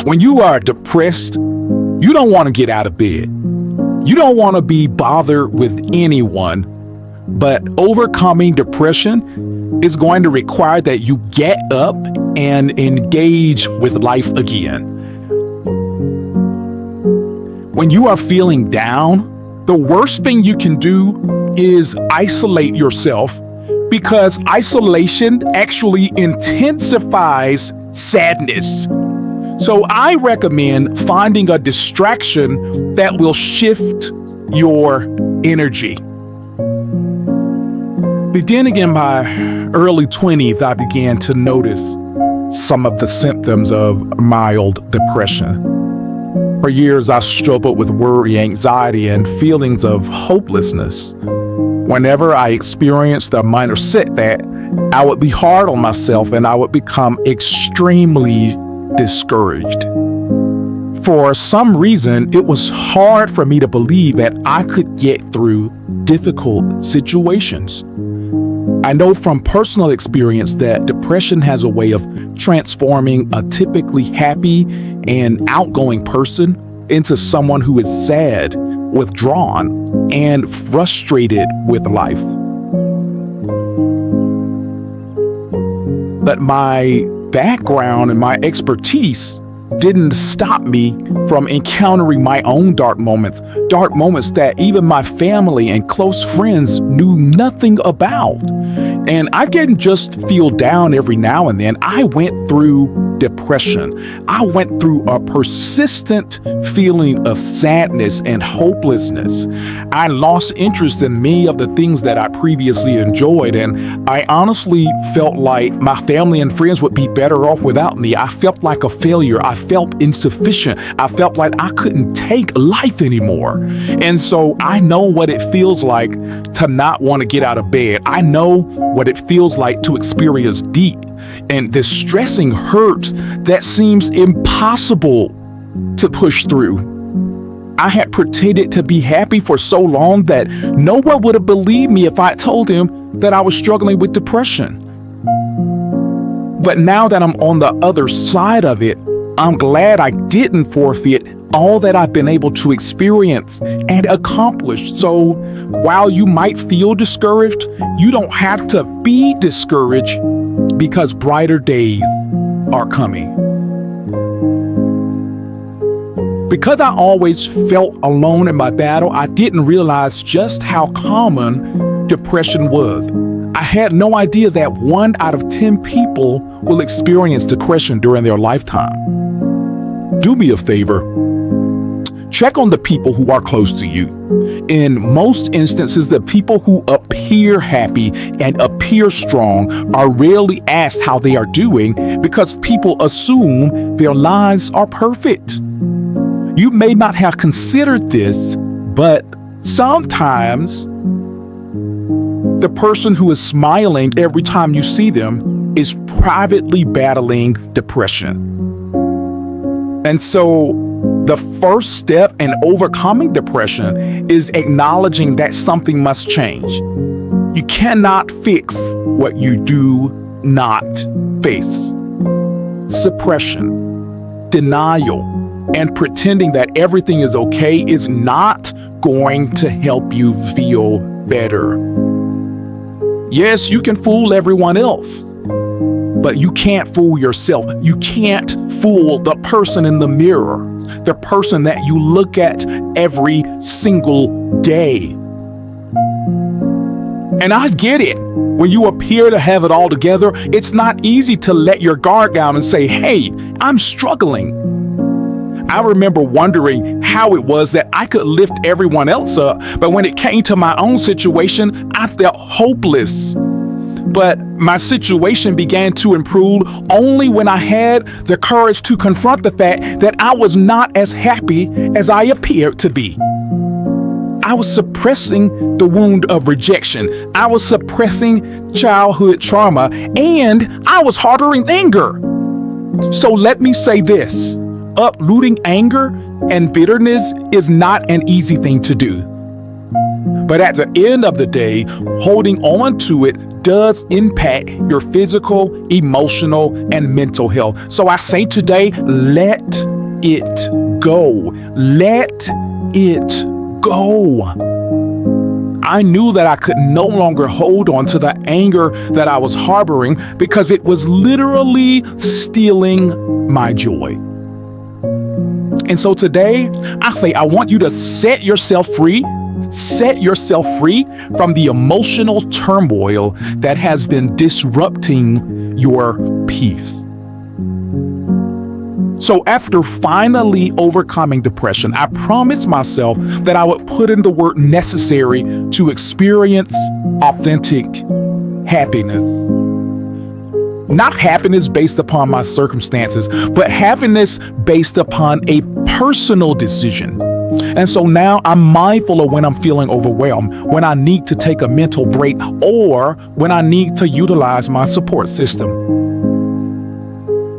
When you are depressed, you don't want to get out of bed. You don't want to be bothered with anyone. But overcoming depression is going to require that you get up and engage with life again. When you are feeling down, the worst thing you can do is isolate yourself, because isolation actually intensifies sadness. So I recommend finding a distraction that will shift your energy. Beginning in my early 20s, I began to notice some of the symptoms of mild depression. For years, I struggled with worry, anxiety, and feelings of hopelessness. Whenever I experienced a minor setback, I would be hard on myself and I would become extremely discouraged. For some reason, it was hard for me to believe that I could get through difficult situations. I know from personal experience that depression has a way of transforming a typically happy and outgoing person into someone who is sad, withdrawn, and frustrated with life. But my background and my expertise didn't stop me from encountering my own dark moments that even my family and close friends knew nothing about. And I didn't just feel down every now and then. I went through depression. I went through a persistent feeling of sadness and hopelessness. I lost interest in many of the things that I previously enjoyed, and I honestly felt like my family and friends would be better off without me. I felt like a failure. I felt insufficient. I felt like I couldn't take life anymore. And so I know what it feels like to not want to get out of bed. I know what it feels like to experience deep and distressing hurt that seems impossible to push through. I had pretended to be happy for so long that no one would have believed me if I told him that I was struggling with depression. But now that I'm on the other side of it, I'm glad I didn't forfeit all that I've been able to experience and accomplish. So while you might feel discouraged, you don't have to be discouraged, because brighter days are coming. Because I always felt alone in my battle, I didn't realize just how common depression was. I had no idea that 1 out of 10 people will experience depression during their lifetime. Do me a favor. Check on the people who are close to you. In most instances, the people who appear happy and appear strong are rarely asked how they are doing, because people assume their lives are perfect. You may not have considered this, but sometimes the person who is smiling every time you see them is privately battling depression. And so the first step in overcoming depression is acknowledging that something must change. You cannot fix what you do not face. Suppression, denial, and pretending that everything is okay is not going to help you feel better. Yes, you can fool everyone else, but you can't fool yourself. You can't fool the person in the mirror, the person that you look at every single day. And I get it. When you appear to have it all together, it's not easy to let your guard down and say, hey, I'm struggling. I remember wondering how it was that I could lift everyone else up, but when it came to my own situation, I felt hopeless. But my situation began to improve only when I had the courage to confront the fact that I was not as happy as I appeared to be. I was suppressing the wound of rejection. I was suppressing childhood trauma, and I was harboring anger. So let me say this. Uprooting anger and bitterness is not an easy thing to do. But at the end of the day, holding on to it does impact your physical, emotional, and mental health. So I say today, let it go. Let it go. I knew that I could no longer hold on to the anger that I was harboring because it was literally stealing my joy. And so today, I want you to set yourself free. Set yourself free from the emotional turmoil that has been disrupting your peace. So after finally overcoming depression, I promised myself that I would put in the work necessary to experience authentic happiness. Not happiness based upon my circumstances, but happiness based upon a personal decision. And so now I'm mindful of when I'm feeling overwhelmed, when I need to take a mental break, or when I need to utilize my support system.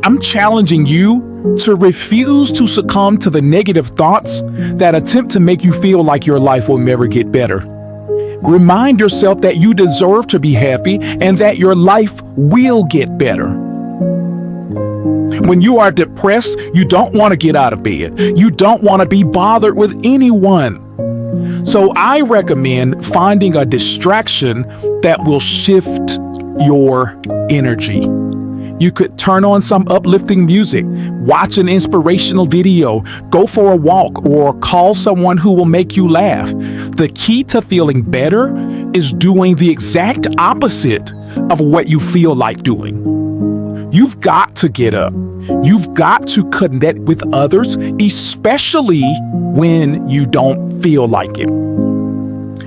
I'm challenging you to refuse to succumb to the negative thoughts that attempt to make you feel like your life will never get better. Remind yourself that you deserve to be happy and that your life will get better. When you are depressed, you don't want to get out of bed. You don't want to be bothered with anyone. So I recommend finding a distraction that will shift your energy. You could turn on some uplifting music, watch an inspirational video, go for a walk, or call someone who will make you laugh. The key to feeling better is doing the exact opposite of what you feel like doing. You've got to get up. You've got to connect with others, especially when you don't feel like it.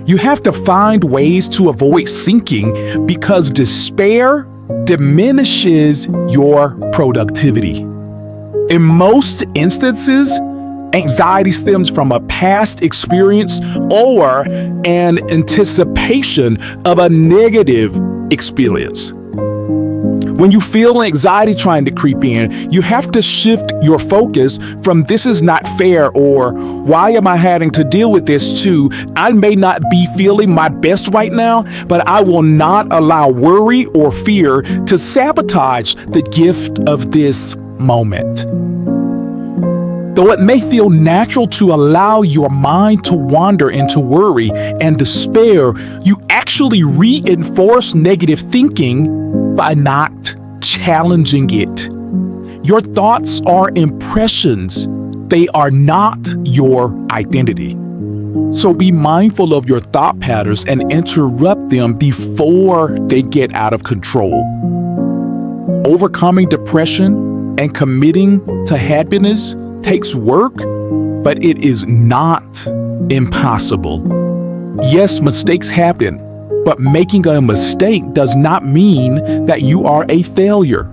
You have to find ways to avoid sinking because despair diminishes your productivity. In most instances, anxiety stems from a past experience or an anticipation of a negative experience. When you feel anxiety trying to creep in, you have to shift your focus from "this is not fair" or "why am I having to deal with this" to "I may not be feeling my best right now, but I will not allow worry or fear to sabotage the gift of this moment." Though it may feel natural to allow your mind to wander into worry and despair, you actually reinforce negative thinking by not challenging it. Your thoughts are impressions. They are not your identity. So be mindful of your thought patterns and interrupt them before they get out of control. Overcoming depression and committing to happiness takes work, but it is not impossible. Yes, mistakes happen, but making a mistake does not mean that you are a failure.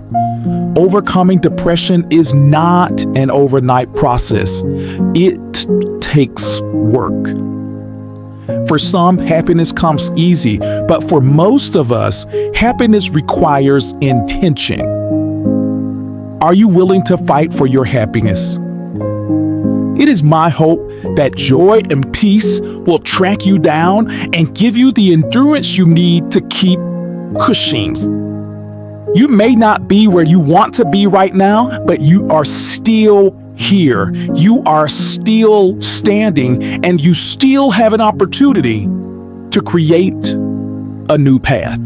Overcoming depression is not an overnight process. It takes work. For some, happiness comes easy, but for most of us, happiness requires intention. Are you willing to fight for your happiness? It is my hope that joy and peace will track you down and give you the endurance you need to keep pushing. You may not be where you want to be right now, but you are still here. You are still standing, and you still have an opportunity to create a new path.